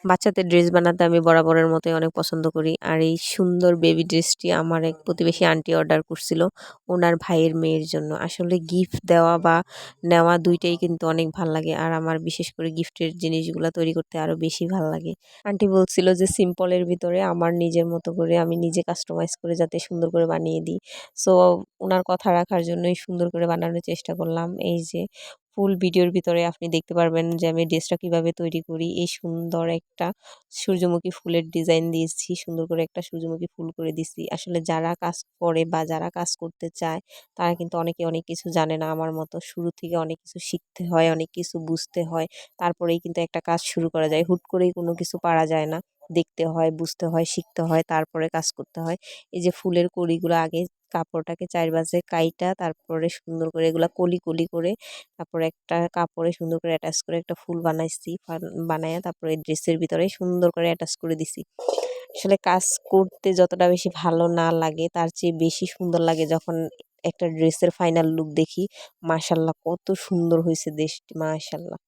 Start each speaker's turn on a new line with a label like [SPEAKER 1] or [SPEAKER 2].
[SPEAKER 1] বাচ্চাদের ড্রেস বানাতে আমি বরাবরের মতোই অনেক পছন্দ করি। আর এই সুন্দর বেবি ড্রেসটি আমার এক প্রতিবেশী আন্টি অর্ডার করছিল ওনার ভাইয়ের মেয়ের জন্য। আসলে গিফট দেওয়া বা নেওয়া ২ টাই কিন্তু অনেক ভাল লাগে। আর আমার বিশেষ করে গিফটের জিনিসগুলা তৈরি করতে আরো বেশি ভাল লাগে। আন্টি বলছিল যে সিম্পলের ভিতরে আমার নিজের মতো করে আমি নিজে কাস্টমাইজ করে যাতে সুন্দর করে বানিয়ে দিই। সো উনার কথা রাখার জন্যই সুন্দর করে বানানোর চেষ্টা করলাম। এই যে ফুল ভিডিওর ভিতরে আপনি দেখতে পারবেন যে আমি ড্রেসটা কিভাবে তৈরি করি। এই সুন্দর একটা সূর্যমুখী ফুলের ডিজাইন দিয়েছি। সুন্দর করে একটা সূর্যমুখী ফুল করে দিছি। আসলে যারা কাজ করে বা যারা কাজ করতে চায় তারা কিন্তু অনেকে অনেক কিছু জানে না আমার মতো। শুরু থেকে অনেক কিছু শিখতে হয়, অনেক কিছু বুঝতে হয়। তারপরেই কিন্তু একটা কাজ শুরু করা যায়। হুট করেই কোনো কিছু পারা যায় না। দেখতে হয়, বুঝতে হয়, শিখতে হয়, তারপরে কাজ করতে হয়। এই যে ফুলের কড়িগুলো আগে কাপড়টাকে ৪ ভাঁজে কাইটা তারপরে সুন্দর করে এগুলা কলি, কলি করে তারপরে একটা কাপড়ে সুন্দর করে অ্যাটাচ করে একটা ফুল বানাইছি। বানাইয়া তারপরে ড্রেসের ভিতরে সুন্দর করে অ্যাটাচ করে দিছি। আসলে কাজ করতে যতটা বেশি ভালো না লাগে তার চেয়ে বেশি সুন্দর লাগে যখন একটা ড্রেসের ফাইনাল লুক দেখি। মাশাআল্লাহ কত সুন্দর হইছে ড্রেসটি মাশাআল্লাহ।